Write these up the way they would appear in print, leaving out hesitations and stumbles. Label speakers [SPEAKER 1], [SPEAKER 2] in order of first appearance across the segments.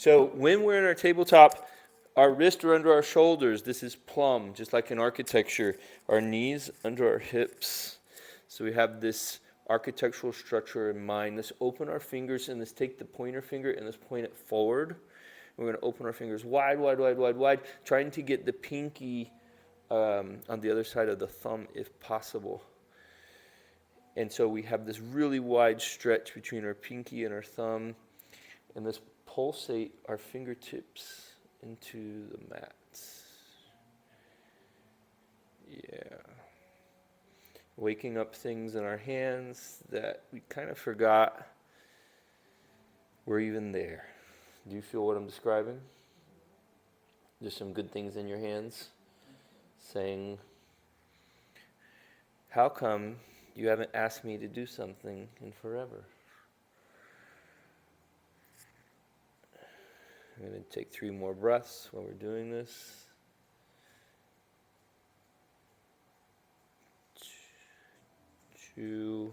[SPEAKER 1] So when we're in our tabletop, our wrists are under our shoulders. This is plumb, just like in architecture. Our knees under our hips. So we have this architectural structure in mind. Let's open our fingers and let's take the pointer finger and let's point it forward. We're going to open our fingers wide, wide, wide, wide, wide, trying to get the pinky on the other side of the thumb if possible. And so we have this really wide stretch between our pinky and our thumb. And let's pulsate our fingertips into the mat. Yeah. Waking up things in our hands that we kind of forgot were even there. Do you feel what I'm describing? There's some good things in your hands saying, how come you haven't asked me to do something in forever? I'm going to take 3 more breaths while we're doing this. 2.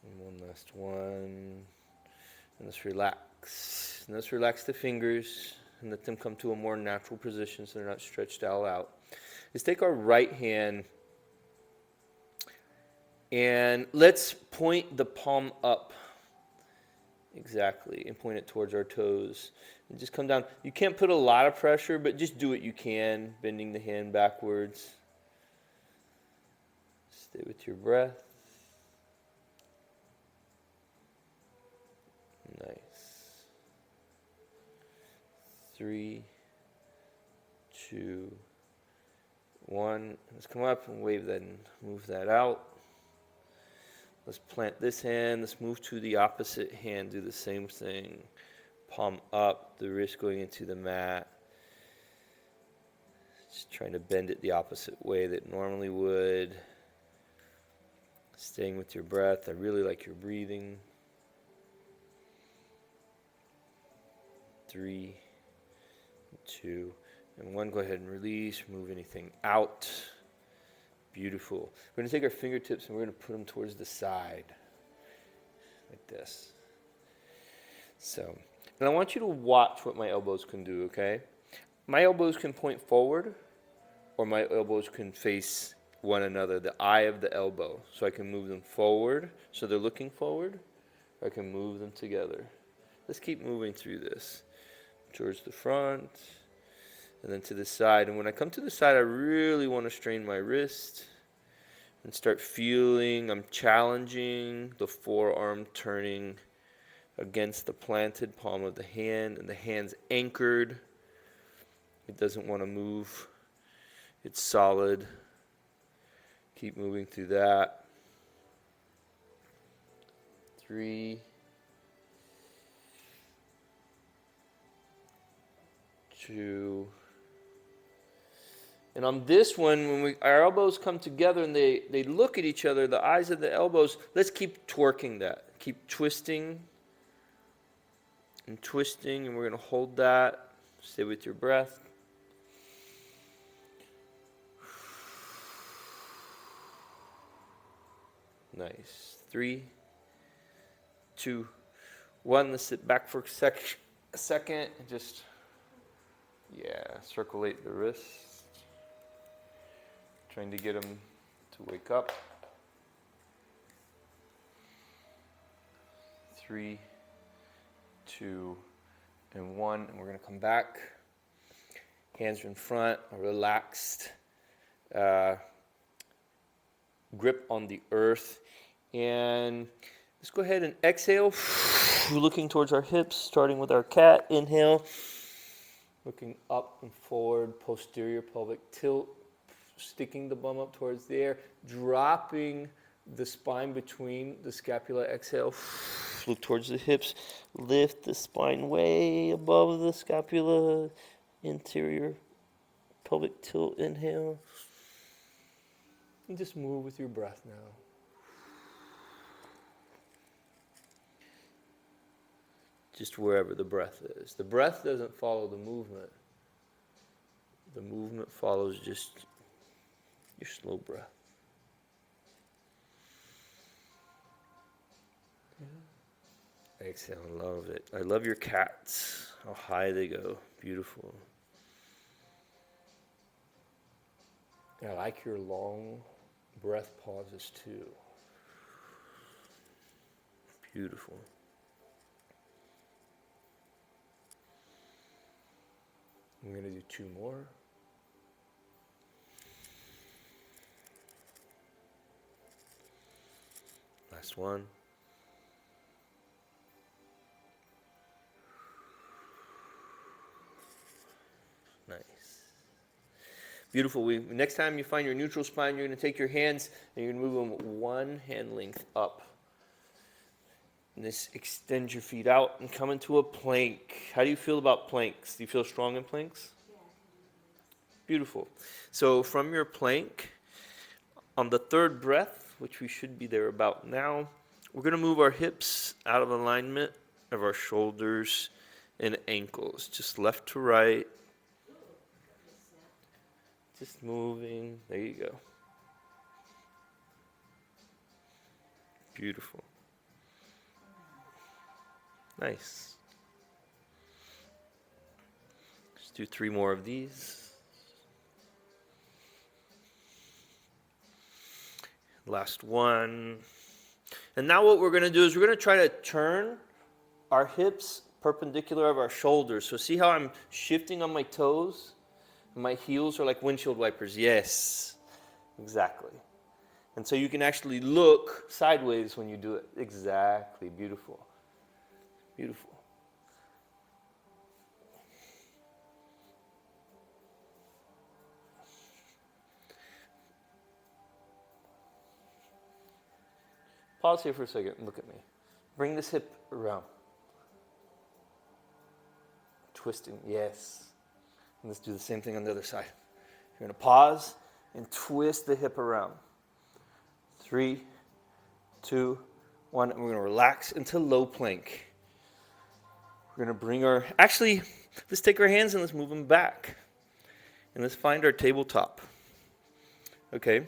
[SPEAKER 1] And one last one. And let's relax. And let's relax the fingers and let them come to a more natural position so they're not stretched all out. Let's take our right hand and let's point the palm up. Exactly. And point it towards our toes. And just come down. You can't put a lot of pressure, but just do what you can, bending the hand backwards. Stay with your breath. Nice. 3, 2, 1. Let's come up and wave that and move that out. Let's plant this hand. Let's move to the opposite hand. Do the same thing. Palm up, the wrist going into the mat. Just trying to bend it the opposite way that it normally would. Staying with your breath. I really like your breathing. 3, 2, and 1. Go ahead and release. Move anything out. Beautiful. We're going to take our fingertips and we're going to put them towards the side. Like this. So, and I want you to watch what my elbows can do, okay? My elbows can point forward or my elbows can face one another, the eye of the elbow. So I can move them forward so they're looking forward, or I can move them together. Let's keep moving through this. Towards the front, and then to the side. And when I come to the side, I really want to strain my wrist and start feeling I'm challenging the forearm turning against the planted palm of the hand, and the hand's anchored. It doesn't want to move. It's solid. Keep moving through that. 3, 2. And on this one, when our elbows come together and they look at each other, the eyes of the elbows, let's keep twerking that. Keep twisting and twisting, and we're going to hold that. Stay with your breath. Nice. 3, 2, 1. Let's sit back for a second and just... circulate the wrists. Trying to get them to wake up. 3, 2, and 1. And we're going to come back. Hands are in front, a relaxed grip on the earth. And let's go ahead and exhale. We're looking towards our hips, starting with our cat. Inhale. Looking up and forward, posterior pelvic tilt, sticking the bum up towards the air, dropping the spine between the scapula. Exhale, look towards the hips, lift the spine way above the scapula, interior pelvic tilt. Inhale, and just move with your breath now. Just wherever the breath is. The breath doesn't follow the movement. The movement follows just your slow breath. Yeah. Exhale, love it. I love your cats, how high they go. Beautiful. I like your long breath pauses too. Beautiful. I'm going to do 2 more. Last one. Nice. Beautiful. Next time you find your neutral spine, you're going to take your hands and you're going to move them 1 hand length up. And this extend your feet out and come into a plank. How do you feel about planks? Do you feel strong in planks? Yeah. Beautiful. So from your plank, on the 3rd breath, which we should be there about now, we're going to move our hips out of alignment of our shoulders and ankles. Just left to right. Just moving. There you go. Beautiful. Nice. Just do 3 more of these. Last one. And now what we're going to do is we're going to try to turn our hips perpendicular of our shoulders. So see how I'm shifting on my toes? And my heels are like windshield wipers. Yes, exactly. And so you can actually look sideways when you do it. Exactly. Beautiful. Beautiful. Pause here for a second and look at me. Bring this hip around. Twisting, yes. And let's do the same thing on the other side. You're going to pause and twist the hip around. 3, 2, 1, and we're going to relax into low plank. We're going to bring actually, let's take our hands and let's move them back. And let's find our tabletop. Okay.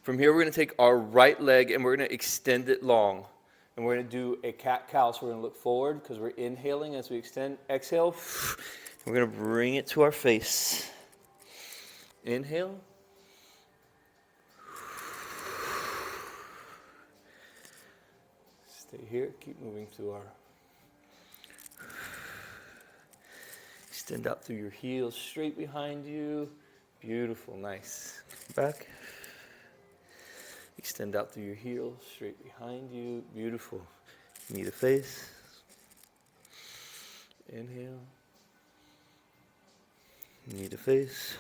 [SPEAKER 1] From here, we're going to take our right leg and we're going to extend it long. And we're going to do a cat-cow. So we're going to look forward because we're inhaling as we extend. Exhale. We're going to bring it to our face. Inhale. Stay here. Keep moving through our... Extend out through your heels, straight behind you. Beautiful, nice. Back. Extend out through your heels, straight behind you. Beautiful. Knee to face. Inhale. Knee to face.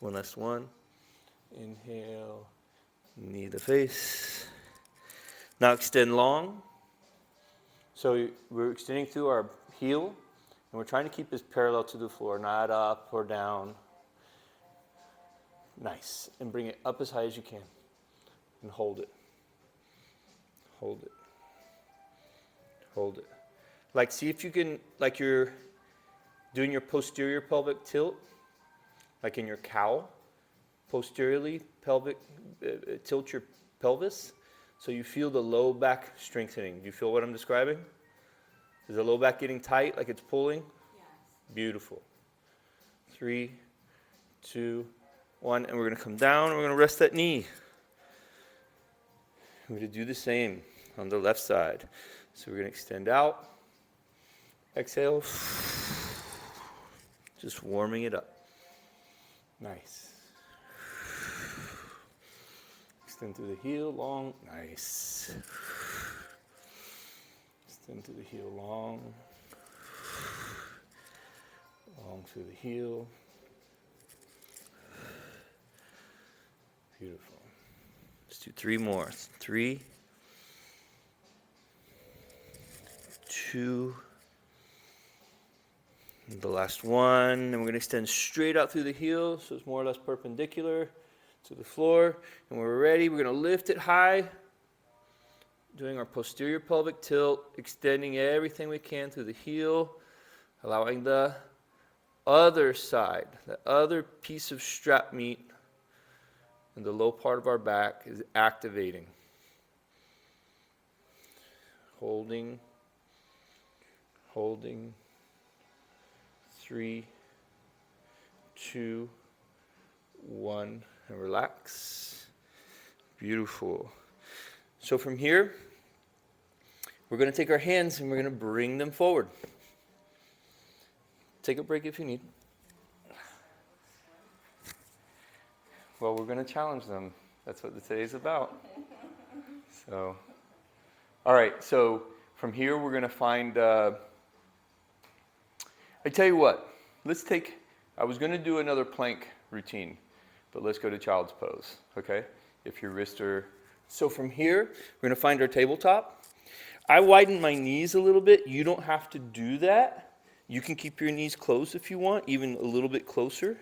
[SPEAKER 1] One last one. Inhale. Knee to face. Now extend long. So we're extending through our heel. And we're trying to keep this parallel to the floor, not up or down. Nice. And bring it up as high as you can. And hold it. Hold it. Hold it. Like, see if you can, like you're doing your posterior pelvic tilt, like in your cow. Posteriorly, pelvic, tilt your pelvis. So you feel the low back strengthening. Do you feel what I'm describing? Is the low back getting tight, like it's pulling? Yes. Beautiful. 3, 2, 1, and we're going to come down, and we're going to rest that knee. We're going to do the same on the left side. So we're going to extend out. Exhale. Just warming it up. Nice. Extend through the heel, long. Nice. Extend through the heel long. Long through the heel. Beautiful. Let's do 3 more. 3, 2, and the last one. And we're going to extend straight out through the heel, so it's more or less perpendicular to the floor. And when we're ready, we're going to lift it high. Doing our posterior pelvic tilt, extending everything we can through the heel, allowing the other side, the other piece of strap meat in the low part of our back is activating. holding, holding, 3, 2, 1, and relax. Beautiful. So from here, we're going to take our hands and we're going to bring them forward. Take a break if you need. Well, we're going to challenge them. That's what today's about. So, all right. So from here, we're going to find. I tell you what. I was going to do another plank routine, but let's go to child's pose. Okay? If your wrists are. So from here, we're going to find our tabletop. I widen my knees a little bit. You don't have to do that. You can keep your knees closed if you want, even a little bit closer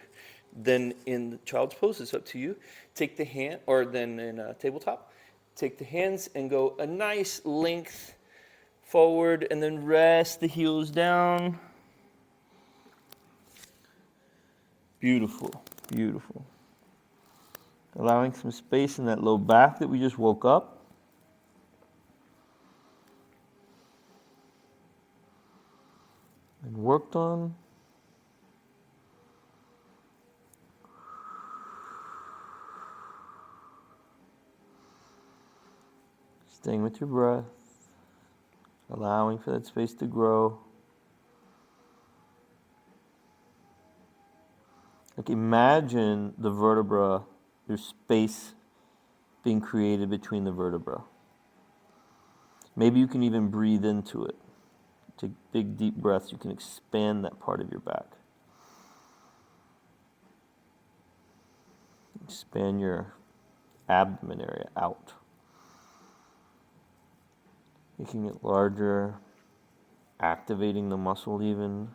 [SPEAKER 1] than in the child's pose. It's up to you. Take the hand, or then in a tabletop, take the hands and go a nice length forward, and then rest the heels down. Beautiful, beautiful. Allowing some space in that low back that we just woke up. And worked on. Staying with your breath, allowing for that space to grow. Like imagine the vertebra, there's space being created between the vertebra. Maybe you can even breathe into it. Take big deep breaths, you can expand that part of your back. Expand your abdomen area out. Making it larger, activating the muscle even.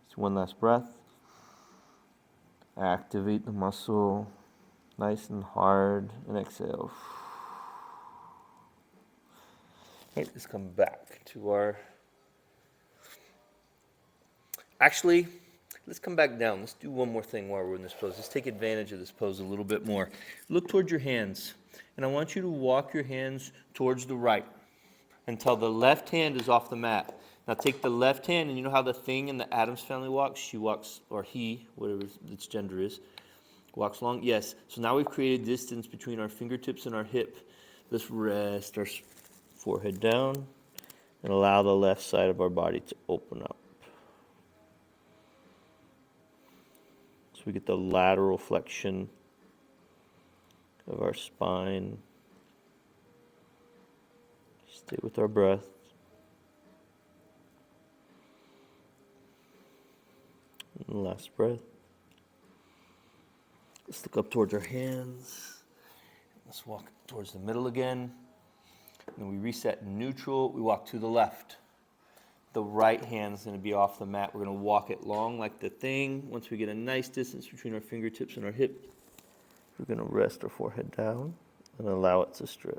[SPEAKER 1] Just one last breath. Activate the muscle, nice and hard, and exhale. Okay, let's come back to our... Actually, let's come back down. Let's do one more thing while we're in this pose. Let's take advantage of this pose a little bit more. Look towards your hands. And I want you to walk your hands towards the right until the left hand is off the mat. Now take the left hand, and you know how the thing in the Addams family walks? She walks, or he, whatever its gender is, walks long. Yes. So now we've created distance between our fingertips and our hip. Let's rest our forehead down and allow the left side of our body to open up. So we get the lateral flexion of our spine. Stay with our breath. And last breath. Let's look up towards our hands. Let's walk towards the middle again. And then we reset neutral. We walk to the left. The right hand's going to be off the mat. We're going to walk it long like the thing. Once we get a nice distance between our fingertips and our hip, we're going to rest our forehead down and allow it to stretch.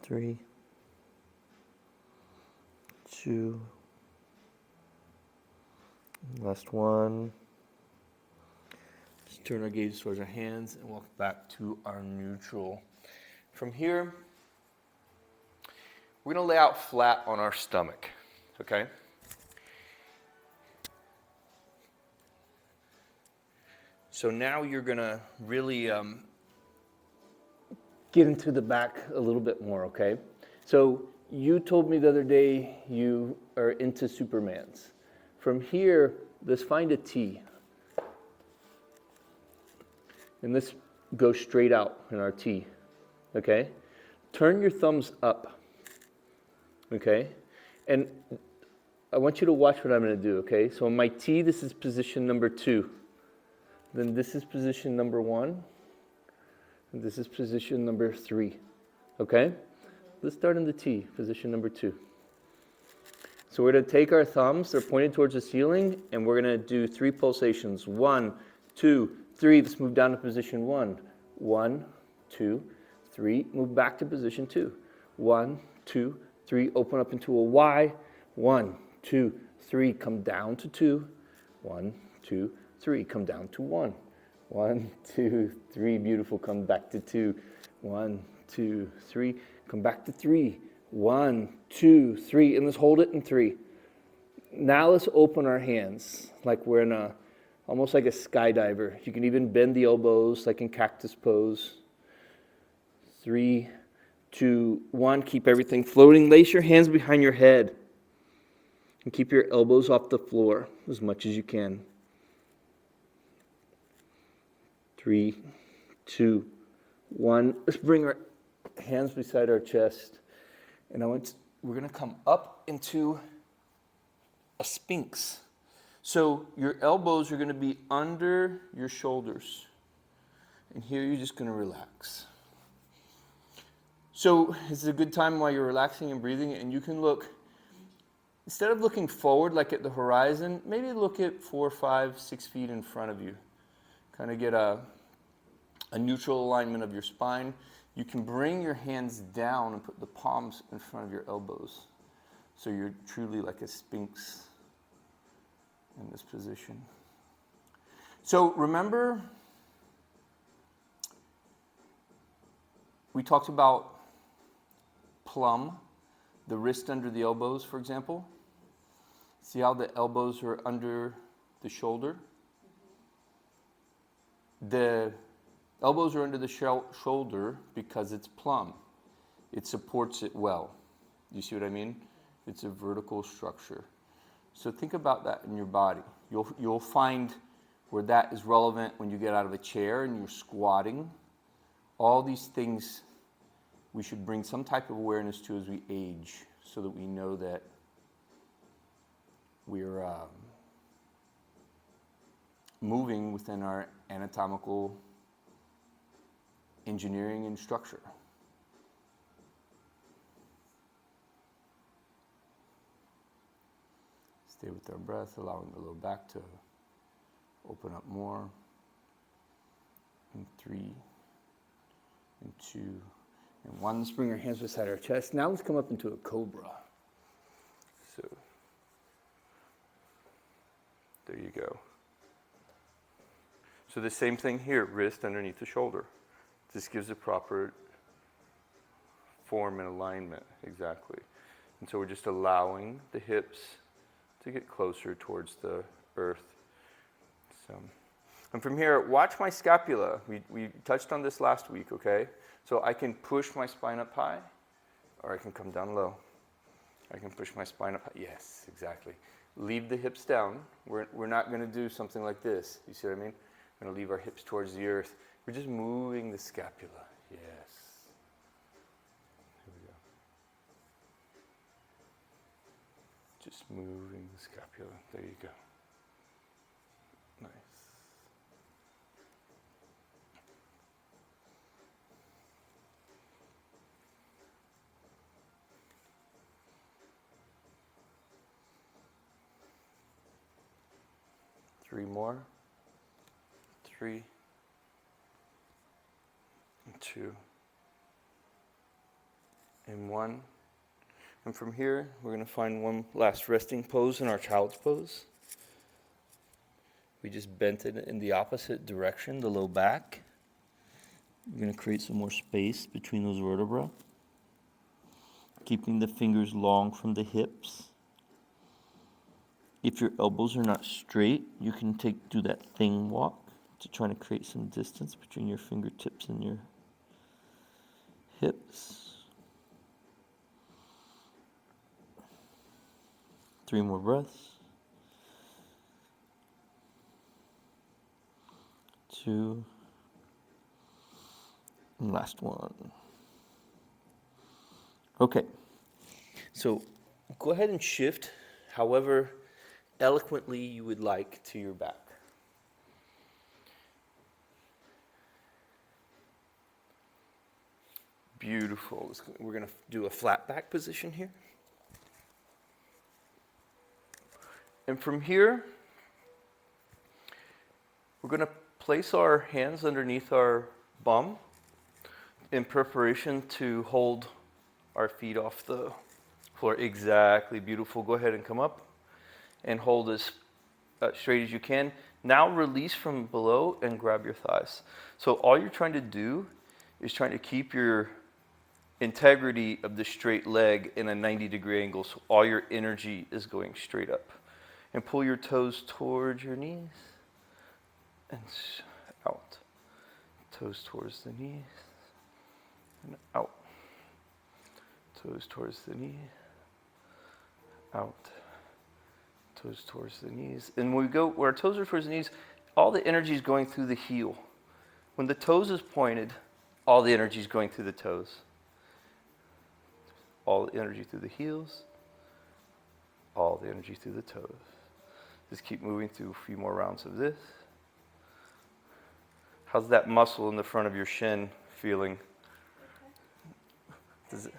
[SPEAKER 1] Three, 2, last one. Just turn our gaze towards our hands and walk back to our neutral. From here, we're going to lay out flat on our stomach, okay? So now you're going to really get into the back a little bit more, okay? So you told me the other day you are into Supermans. From here, let's find a T. And let's go straight out in our T, okay? Turn your thumbs up, okay? And I want you to watch what I'm going to do, okay? So in my T, this is position number 2. Then this is position number 1. And this is position number 3, okay? Let's start in the T, position number 2. So we're going to take our thumbs, they're pointed towards the ceiling, and we're going to do 3 pulsations. 1, 2, 3. Let's move down to position 1. 1, 2, 3, move back to position 2. 1, 2, 3, open up into a Y. 1, 2, 3, come down to 2. 1, 2, 3, come down to 1. 1, 2, 3, beautiful, come back to 2. 1, 2, 3, come back to 3. 1, 2, 3, and let's hold it in 3. Now let's open our hands like we're in almost like a skydiver. You can even bend the elbows like in cactus pose. 3, 2, 1, keep everything floating. Lace your hands behind your head and keep your elbows off the floor as much as you can. 3, 2, 1. Let's bring our hands beside our chest. And we're going to come up into a sphinx. So your elbows are going to be under your shoulders. And here you're just going to relax. So this is a good time while you're relaxing and breathing, and you can look, instead of looking forward like at the horizon, maybe look at 4, 5, 6 feet in front of you. Kind of get a neutral alignment of your spine. You can bring your hands down and put the palms in front of your elbows. So you're truly like a sphinx in this position. So remember, we talked about plum, the wrist under the elbows, for example. See how the elbows are under the shoulder? The elbows are under the shoulder because it's plumb. It supports it well. You see what I mean? It's a vertical structure. So think about that in your body. You'll find where that is relevant when you get out of a chair and you're squatting. All these things we should bring some type of awareness to as we age so that we know that we're moving within our anatomical engineering and structure. Stay with our breath, allowing the low back to open up more. And 3, and 2, and 1. Let's bring our hands beside our chest. Now let's come up into a cobra. So, there you go. So the same thing here, wrist underneath the shoulder. This gives a proper form and alignment, exactly. And so we're just allowing the hips to get closer towards the earth. So, and from here, watch my scapula. We touched on this last week, okay? So I can push my spine up high, or I can come down low. I can push my spine up high. Yes, exactly. Leave the hips down. We're not going to do something like this. You see what I mean? We're going to leave our hips towards the earth. We're just moving the scapula. Yes. Here we go. Just moving the scapula. There you go. Nice. Three more. 3, and 2, and 1. And from here, we're going to find one last resting pose in our child's pose. We just bent it in the opposite direction, the low back. We're going to create some more space between those vertebrae, keeping the fingers long from the hips. If your elbows are not straight, you can do that thing walk to try to create some distance between your fingertips and your hips. 3 more breaths. 2. And last one. Okay. So go ahead and shift however eloquently you would like to your back. Beautiful. We're going to do a flat back position here. And from here, we're going to place our hands underneath our bum, in preparation to hold our feet off the floor. Exactly, beautiful. Go ahead and come up and hold as straight as you can. Now release from below and grab your thighs. So all you're trying to do is trying to keep your integrity of the straight leg in a 90-degree angle, so all your energy is going straight up. And pull your toes towards your knees and out. Toes towards the knees and out. Toes towards the knees, out. Toes towards the knees. And when we go, where our toes are towards the knees, all the energy is going through the heel. When the toes is pointed, all the energy is going through the toes. All the energy through the heels, all the energy through the toes. Just keep moving through a few more rounds of this. How's that muscle in the front of your shin feeling? Does it,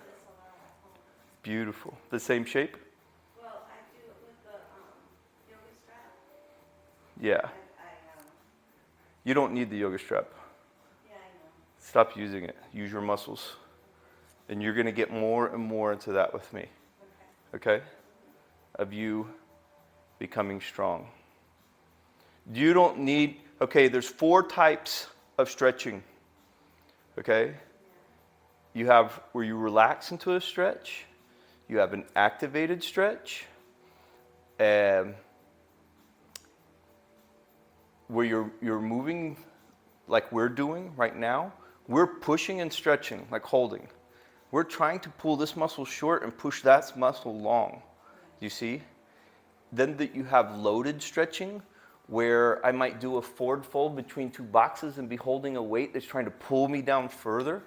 [SPEAKER 1] beautiful. The same shape?
[SPEAKER 2] Well, I do it with the yoga strap.
[SPEAKER 1] Yeah. You don't need the yoga strap.
[SPEAKER 2] Yeah, I know.
[SPEAKER 1] Stop using it. Use your muscles. And you're going to get more and more into that with me. Okay? Of you becoming strong. You don't need, okay, there's 4 types of stretching. Okay? You have where you relax into a stretch. You have an activated stretch. Where you're moving like we're doing right now. We're pushing and stretching, like holding. We're trying to pull this muscle short and push that muscle long. You see? Then that you have loaded stretching, where I might do a forward fold between 2 boxes and be holding a weight that's trying to pull me down further.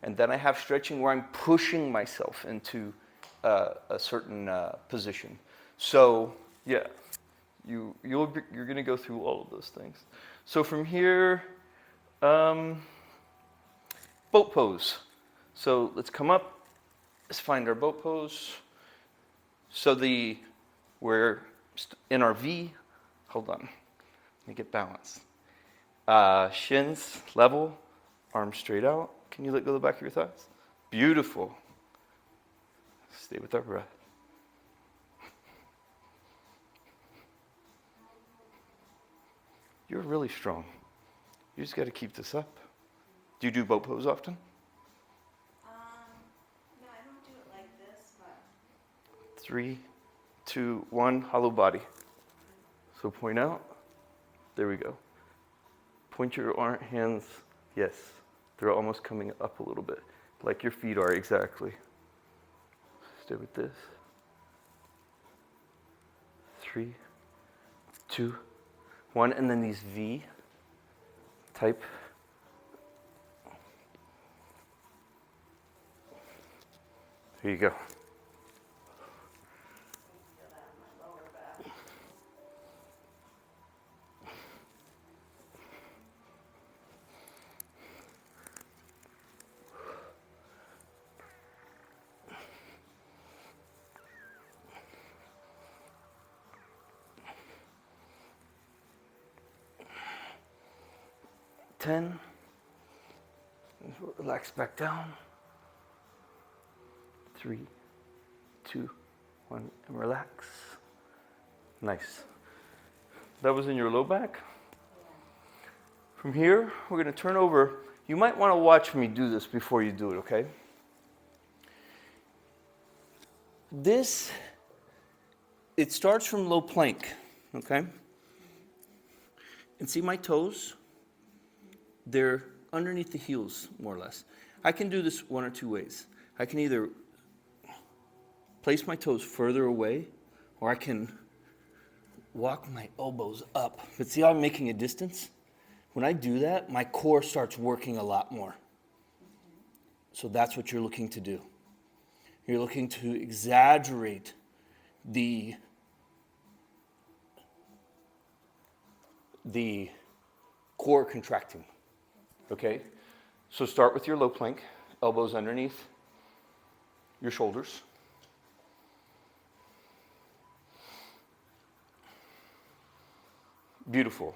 [SPEAKER 1] And then I have stretching where I'm pushing myself into a certain position. So, yeah, you're going to go through all of those things. So from here, boat pose. So let's come up, let's find our boat pose. So we're in our V, hold on, let me get balance. Shins level, arms straight out. Can you let go of the back of your thighs? Beautiful. Stay with our breath. You're really strong. You just got to keep this up. Do you do boat pose often?
[SPEAKER 2] No, I don't do it like this, but
[SPEAKER 1] 3, 2, 1, hollow body. So point out. There we go. Point your hands. Yes. They're almost coming up a little bit. Like your feet are, exactly. Stay with this. 3, 2, 1. And then these V type. There you go.
[SPEAKER 2] feel that in my lower back.
[SPEAKER 1] Ten. Relax back down. 3, 2, 1, and relax. Nice. That was in your low back. From here, we're going to turn over. You might want to watch me do this before you do it, okay? It starts from low plank, okay? And see my toes? They're underneath the heels, more or less. I can do this 1 or 2 ways. I can either place my toes further away, or I can walk my elbows up. But see how I'm making a distance? When I do that, my core starts working a lot more. So that's what you're looking to do. You're looking to exaggerate the core contracting. Okay? So start with your low plank, elbows underneath your shoulders. Beautiful.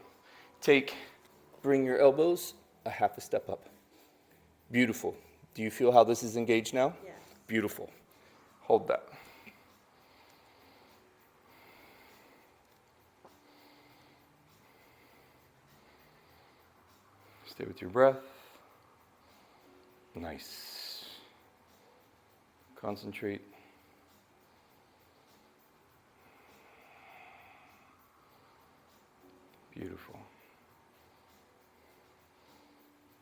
[SPEAKER 1] Bring your elbows a half a step up. Beautiful. Do you feel how this is engaged now?
[SPEAKER 2] Yes.
[SPEAKER 1] Beautiful. Hold that. Stay with your breath. Nice. Concentrate. Beautiful.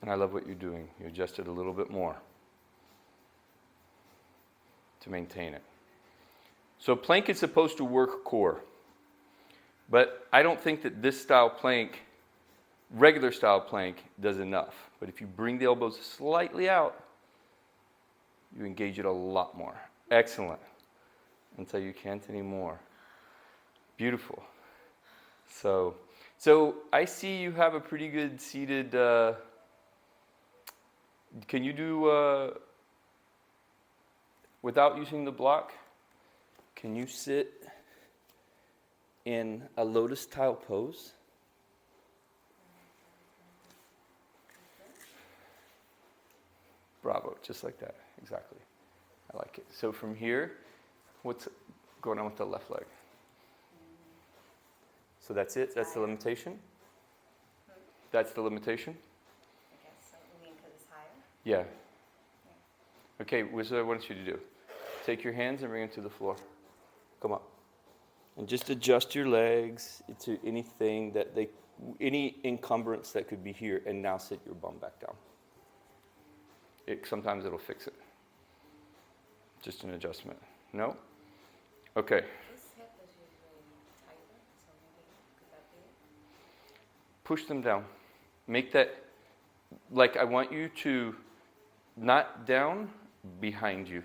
[SPEAKER 1] And I love what you're doing. You adjust it a little bit more to maintain it. So plank is supposed to work core. But I don't think that this style plank, regular style plank, does enough. But if you bring the elbows slightly out, you engage it a lot more. Excellent. Until you can't anymore. Beautiful. So I see you have a pretty good seated, can you do, without using the block, can you sit in a lotus style pose? Bravo, just like that, exactly. I like it. So from here, what's going on with the left leg? So that's it? That's the limitation? That's the limitation?
[SPEAKER 2] I guess so. You mean because it's higher?
[SPEAKER 1] Yeah. Okay, what I want you to do. Take your hands and bring them to the floor. Come up. And just adjust your legs to anything that any encumbrance that could be here, and now sit your bum back down. Sometimes it'll fix it. Just an adjustment. No? Okay.
[SPEAKER 2] This hip is usually tighter, so maybe could that be it?
[SPEAKER 1] Push them down. Make that, like I want you to, not down, behind you.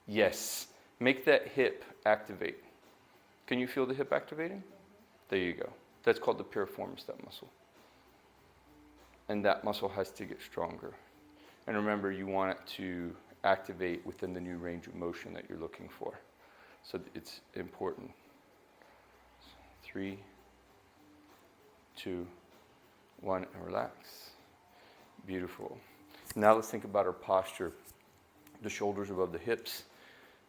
[SPEAKER 1] Yes. Make that hip activate. Can you feel the hip activating? Mm-hmm. There you go. That's called the piriformis, that muscle. And that muscle has to get stronger. And remember, you want it to activate within the new range of motion that you're looking for. So it's important. 3, 2, 1, and relax. Beautiful. Now let's think about our posture. The shoulders above the hips.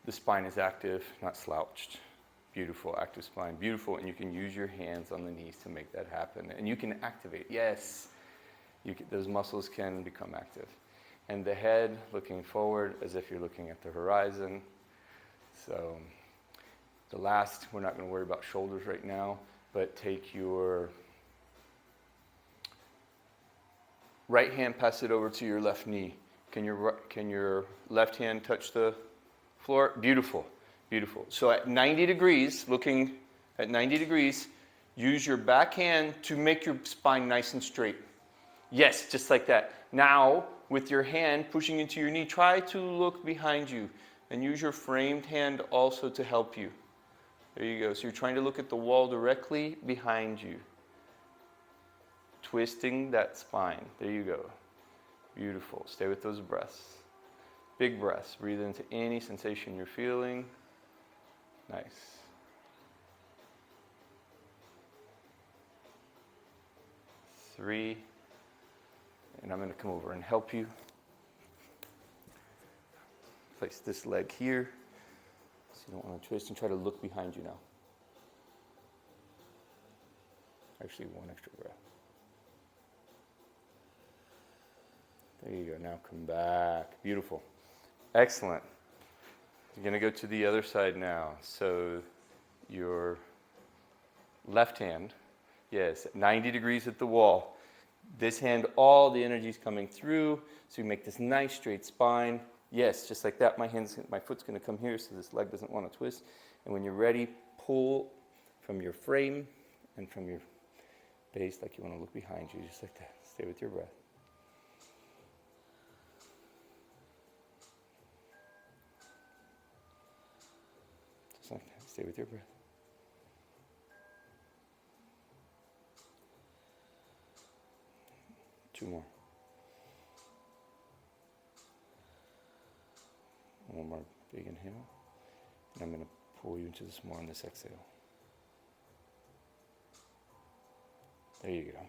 [SPEAKER 1] The spine is active, not slouched. Beautiful, active spine. Beautiful, and you can use your hands on the knees to make that happen. And you can activate, yes. Those muscles can become active. And the head looking forward as if you're looking at the horizon. So we're not going to worry about shoulders right now, but take your right hand, pass it over to your left knee. Can your left hand touch the floor? Beautiful, beautiful. So at 90 degrees, looking at 90 degrees, use your back hand to make your spine nice and straight. Yes, just like that. Now, with your hand pushing into your knee, try to look behind you and use your framed hand also to help you. There you go. So you're trying to look at the wall directly behind you. Twisting that spine. There you go. Beautiful. Stay with those breaths. Big breaths. Breathe into any sensation you're feeling. Nice. Three. And I'm going to come over and help you. Place this leg here. So you don't want to twist, and try to look behind you now. Actually, one extra breath. There you go. Now come back. Beautiful. Excellent. You're going to go to the other side now. So your left hand, yes, 90 degrees at the wall. This hand, all the energy is coming through, so you make this nice straight spine. Yes, just like that. My foot's going to come here, so this leg doesn't want to twist. And when you're ready, pull from your frame and from your base like you want to look behind you, just like that. Stay with your breath. Just like that. Stay with your breath. Two more. One more big inhale. And I'm going to pull you into this more on this exhale. There you go.